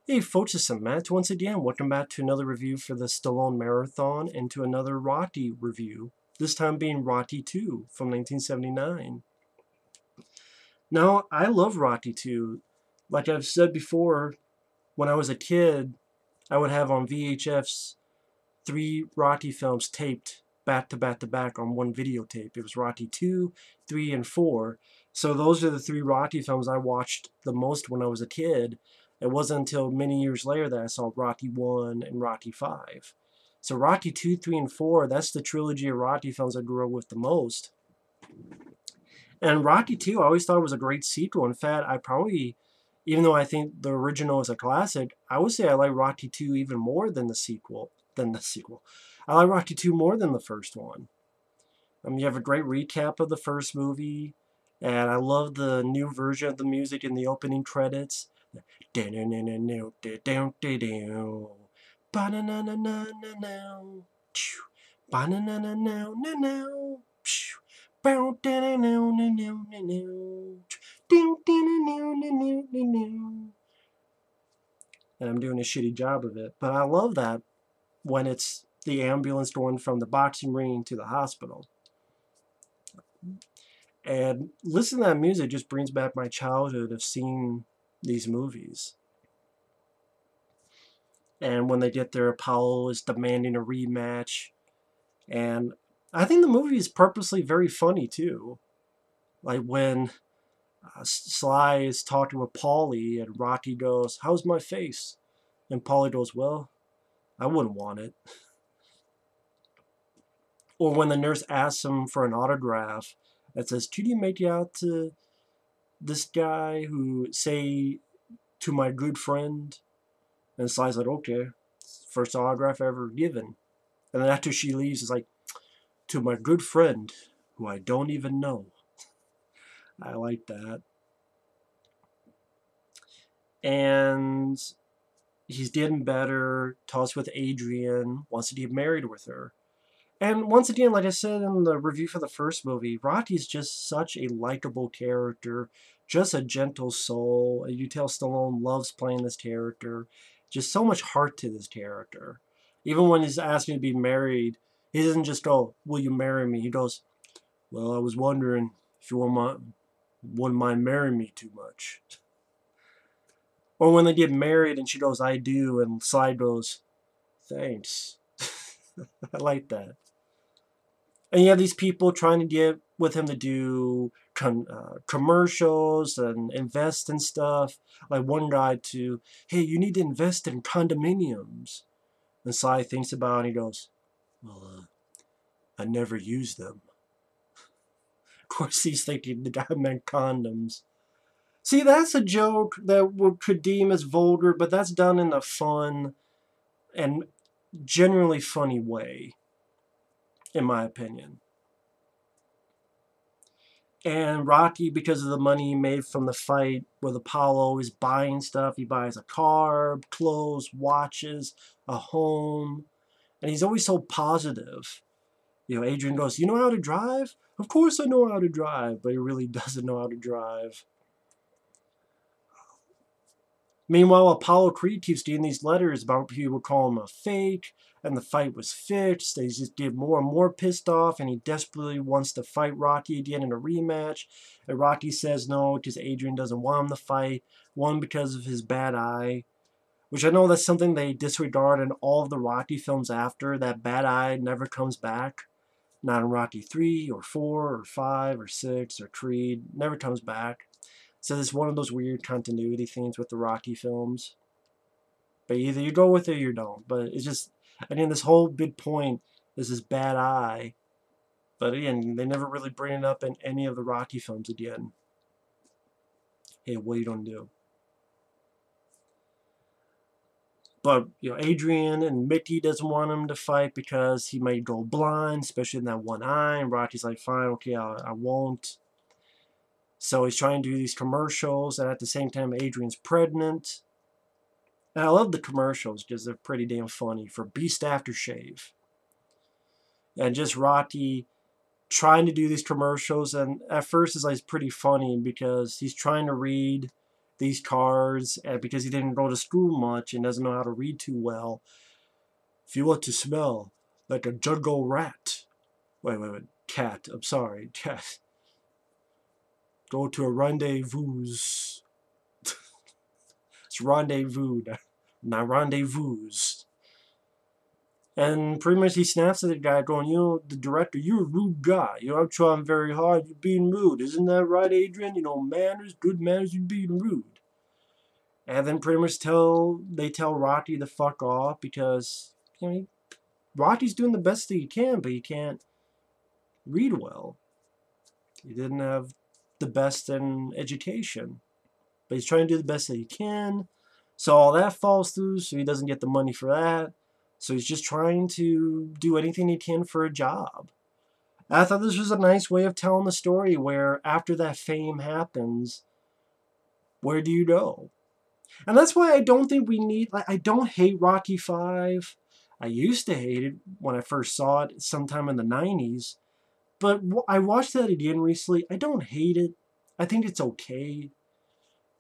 Hey folks, it's Matt once again. Welcome back to another review for the Stallone Marathon and to another Rocky review. This time being Rocky 2 from 1979. Now, I love Rocky 2. Like I've said before, when I was a kid, I would have on VHS 3 Rocky films taped back to back to back on one videotape. It was Rocky 2, 3, and 4. So those are the 3 Rocky films I watched the most when I was a kid. It wasn't until many years later that I saw Rocky 1 and Rocky 5. So Rocky 2, 3, and 4, that's the trilogy of Rocky films I grew up with the most. And Rocky 2, I always thought it was a great sequel. In fact, I probably, even though I think the original is a classic, I would say I like Rocky 2 even more than the sequel. I like Rocky 2 more than the first one. You have a great recap of the first movie, and I love the new version of the music in the opening credits. And I'm doing a shitty job of it, but I love that when it's the ambulance going from the boxing ring to the hospital. And listening to that music just brings back my childhood of seeing these movies. And when they get there, Apollo is demanding a rematch. And I think the movie is purposely very funny too. Like when Sly is talking with Paulie and Rocky goes, "How's my face?" And Paulie goes, "Well, I wouldn't want it." Or when the nurse asks him for an autograph that says, "Could you make it out to this guy who say to my good friend?" And Sly's like, "Okay." First autograph ever given. And then after she leaves, it's like, "To my good friend who I don't even know." I like that. And he's getting better, talks with Adrian, wants to get married with her. And once again, like I said in the review for the first movie, Rocky's just such a likable character, just a gentle soul. You tell Stallone loves playing this character. Just so much heart to this character. Even when he's asking to be married, he doesn't just go, "Will you marry me?" He goes, "Well, I was wondering if you wouldn't mind marrying me too much." Or when they get married and she goes, "I do," and Sly goes, "Thanks." I like that. And you have these people trying to get with him to do commercials and invest in stuff. Like one guy to, "Hey, you need to invest in condominiums." And Sly thinks about it and he goes, "Well, I never use them." Of course, he's thinking the guy meant condoms. See, that's a joke that could deem as vulgar, but that's done in a fun and generally funny way, in my opinion. And Rocky, because of the money he made from the fight with Apollo, is buying stuff. He buys a car, clothes, watches, a home. And he's always so positive. Adrian goes, "You know how to drive?" "Of course I know how to drive." But he really doesn't know how to drive. Meanwhile, Apollo Creed keeps getting these letters about people calling him a fake, and the fight was fixed. They just get more and more pissed off, and he desperately wants to fight Rocky again in a rematch. And Rocky says no, because Adrian doesn't want him to fight. One, because of his bad eye, which I know that's something they disregard in all of the Rocky films after. That bad eye never comes back. Not in Rocky 3 or 4 or 5 or 6 or Creed. Never comes back. So it's one of those weird continuity things with the Rocky films. But either you go with it or you don't. But it's just, this whole big point is this bad eye. But again, they never really bring it up in any of the Rocky films again. Hey, what are you gonna do? But Adrian and Mickey doesn't want him to fight because he might go blind, especially in that one eye. And Rocky's like, "Fine, okay, I won't." So he's trying to do these commercials, and at the same time, Adrian's pregnant. And I love the commercials because they're pretty damn funny for Beast Aftershave. And just Rocky trying to do these commercials, and at first it's like pretty funny because he's trying to read these cards, and because he didn't go to school much and doesn't know how to read too well. If you want to smell like a jungle rat. Wait, cat. I'm sorry. Cat. Go to a rendezvous. It's rendezvous, not rendezvous. And pretty much he snaps at the guy going, you know, the director, you're a rude guy. You know, I'm trying very hard. You're being rude. Isn't that right, Adrian? You know, manners, good manners, you're being rude. And then pretty much they tell Rocky to fuck off because, you know, Rocky's doing the best that he can, but he can't read well. He didn't have the best in education. But he's trying to do the best that he can. So all that falls through, so he doesn't get the money for that. So he's just trying to do anything he can for a job. I thought this was a nice way of telling the story where after that fame happens, where do you go? And that's why I don't think we need, I don't hate Rocky 5. I used to hate it when I first saw it sometime in the 90s. But I watched that again recently. I don't hate it. I think it's okay.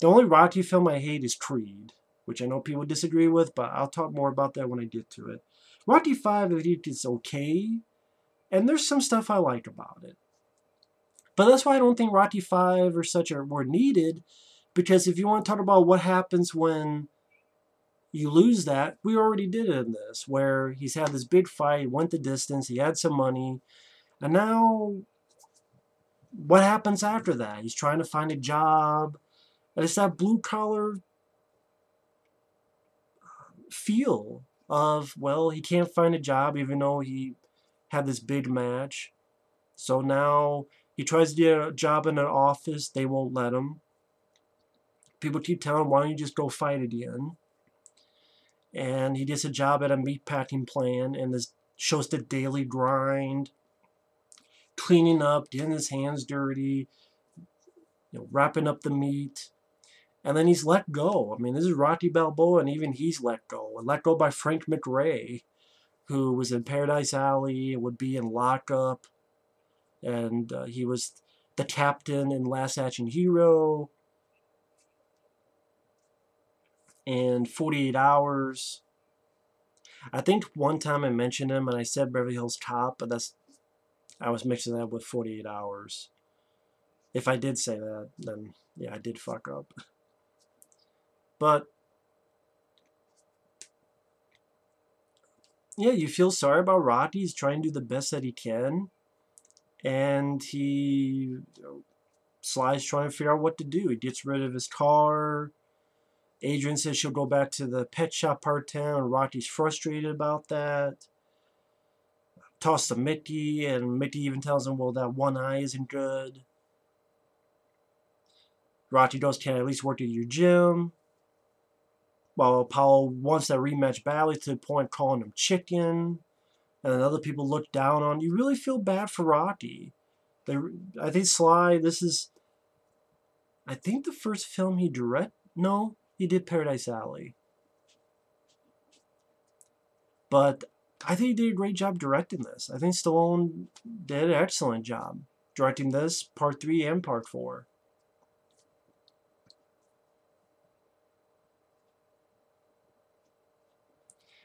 The only Rocky film I hate is Creed, which I know people disagree with, but I'll talk more about that when I get to it. Rocky 5, I think it's okay, and there's some stuff I like about it. But that's why I don't think Rocky 5 or such were needed, because if you want to talk about what happens when you lose that, we already did it in this, where he's had this big fight, went the distance, he had some money, and now what happens after that? He's trying to find a job, and it's that blue-collar feel of, well, he can't find a job even though he had this big match. So now he tries to get a job in an office. They won't let him. People keep telling him, why don't you just go fight again? And he gets a job at a meatpacking plant, and this shows the daily grind, cleaning up, getting his hands dirty, you know, wrapping up the meat. And then he's let go. I mean, this is Rocky Balboa, and even he's let go. And let go by Frank McRae, who was in Paradise Alley and would be in lockup. And he was the captain in Last Action Hero and 48 Hours. I think one time I mentioned him, and I said Beverly Hills Cop, but I was mixing that with 48 Hours. If I did say that, then yeah, I did fuck up. But yeah, you feel sorry about Rocky. He's trying to do the best that he can. And he, Sly's trying to figure out what to do. He gets rid of his car. Adrian says she'll go back to the pet shop part town. Rocky's frustrated about that. Toss to Mickey, and Mickey even tells him, well, that one eye isn't good. Rocky goes, can I at least work at your gym? While Apollo wants that rematch badly to the point of calling him chicken. And then other people look down on. You really feel bad for Rocky. I think Sly, this is, I think the first film he directed. No, he did Paradise Alley. But I think he did a great job directing this. I think Stallone did an excellent job directing this, Part 3 and Part 4.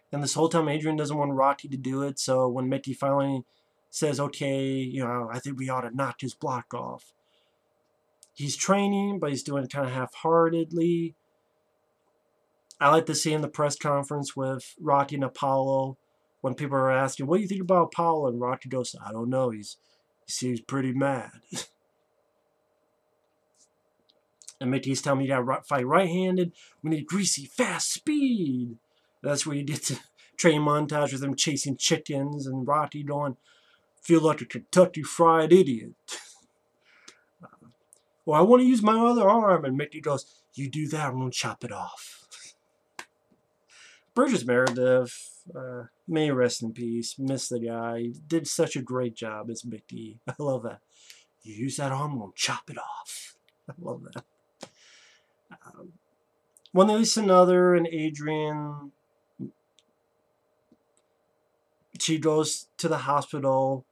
And this whole time, Adrian doesn't want Rocky to do it, so when Mickey finally says, okay, you know, I think we ought to knock his block off. He's training, but he's doing it kind of half-heartedly. I like to see in the press conference with Rocky and Apollo, when people are asking, what do you think about Apollo? And Rocky goes, I don't know, he seems pretty mad. And Mickey's telling me you gotta fight right-handed, we need greasy, fast speed. That's where you get to train montage with them chasing chickens and Rocky going, feel like a Kentucky Fried Idiot. Well, I want to use my other arm. And Mickey goes, you do that, I'm going to chop it off. Burgess Meredith, may rest in peace. Miss the guy. He did such a great job as Mickey. I love that. You use that arm, I'm going to chop it off. I love that. When there's another, and Adrian, she goes to the hospital.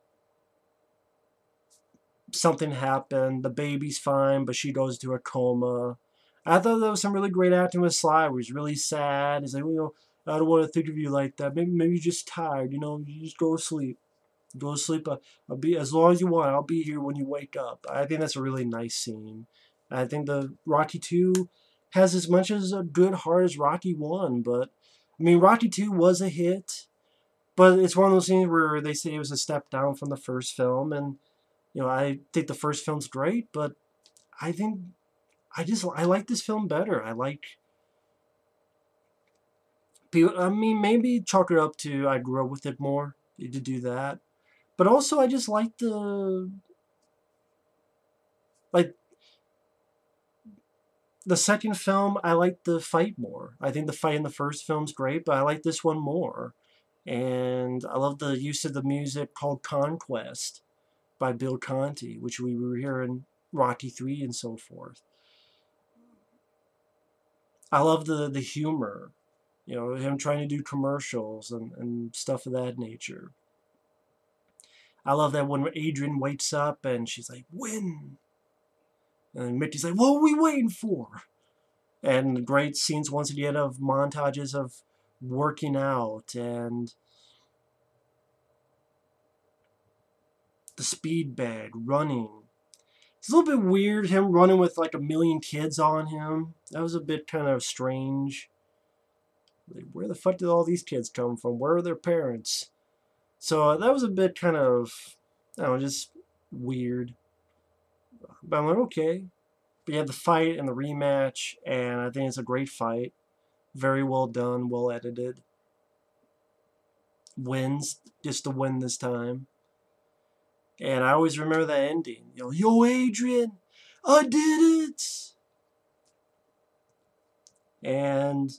Something happened. The baby's fine, but she goes to a coma. I thought there was some really great acting with Sly, where he's really sad. He's like, I don't want to think of you like that. Maybe you're just tired. You just go to sleep. Go to sleep. I'll be as long as you want. I'll be here when you wake up. I think that's a really nice scene. I think the Rocky 2 has as much as a good heart as Rocky 1, but I mean Rocky 2 was a hit, but it's one of those things where they say it was a step down from the first film, and I think the first film's great, but I think I like this film better. I mean, maybe chalk it up to I grew up with it more to do that. But also, I just like the second film. I like the fight more. I think the fight in the first film's great, but I like this one more. And I love the use of the music called Conquest by Bill Conti, which we were hearing in Rocky 3 and so forth. I love the humor, him trying to do commercials and stuff of that nature. I love that when Adrian wakes up and she's like, win! And Mickey's like, what are we waiting for? And great scenes once again of montages of working out and the speed bag, running. It's a little bit weird, him running with like a million kids on him. That was a bit kind of strange. Like, where the fuck did all these kids come from? Where are their parents? So that was a bit kind of, I don't know, just weird. But I'm like, okay. But you had the fight and the rematch, and I think it's a great fight. Very well done, well edited. Wins, just to win this time. And I always remember that ending. Yo, Adrian, I did it! And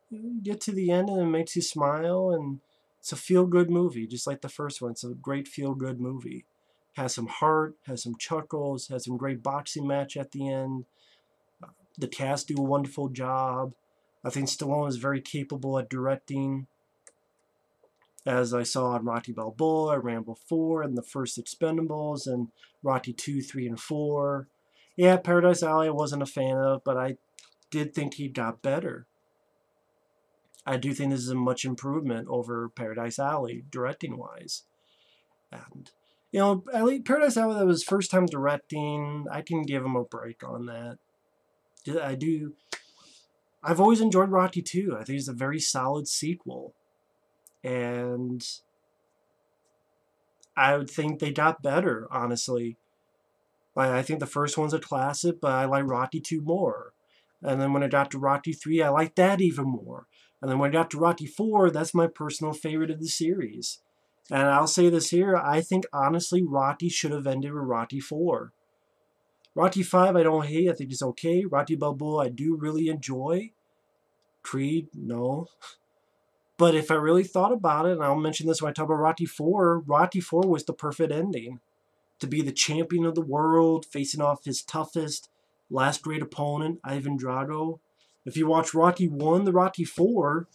you get to the end and it makes you smile, and it's a feel-good movie, just like the first one. It's a great feel-good movie. Has some heart, has some chuckles, has some great boxing match at the end. The cast do a wonderful job. I think Stallone is very capable at directing, as I saw in Rocky Balboa, Rambo 4, and the first Expendables, and Rocky 2, 3, and 4. Yeah, Paradise Alley I wasn't a fan of, but I did think he got better. I do think this is a much improvement over Paradise Alley, directing-wise. And, Paradise Alley, that was his first time directing. I can give him a break on that. I've always enjoyed Rocky 2. I think it's a very solid sequel. And I would think they got better, honestly. I think the first one's a classic, but I like Rocky 2 more. And then when I got to Rocky 3, I liked that even more. And then when I got to Rocky 4, that's my personal favorite of the series. And I'll say this here, I think honestly Rocky should have ended with Rocky 4. Rocky 5 I don't hate, I think it's okay. Rocky Balboa I do really enjoy. Creed, no. But if I really thought about it, and I'll mention this when I talk about Rocky 4 was the perfect ending. To be the champion of the world, facing off his toughest, last great opponent, Ivan Drago. If you watch Rocky 1 to Rocky 4,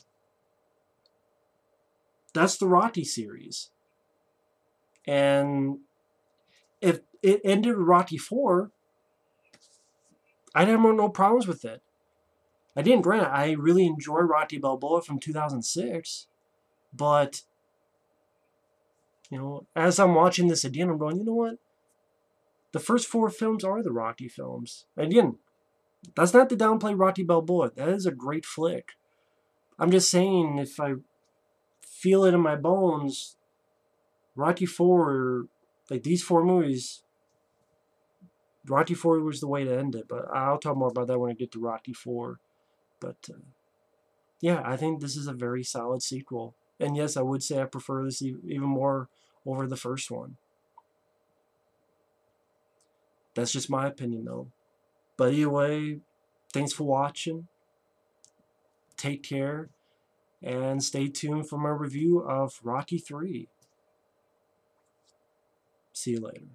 that's the Rocky series. And if it ended with Rocky 4, I'd have no problems with it. I didn't, granted, I really enjoyed Rocky Balboa from 2006, but, as I'm watching this again, I'm going, you know what? The first 4 films are the Rocky films. Again, that's not to downplay Rocky Balboa. That is a great flick. I'm just saying, if I feel it in my bones, Rocky 4, like these 4 movies, Rocky 4 was the way to end it. But I'll talk more about that when I get to Rocky 4. But, yeah, I think this is a very solid sequel. And yes, I would say I prefer this even more over the first one. That's just my opinion, though. But anyway, thanks for watching. Take care. And stay tuned for my review of Rocky 3. See you later.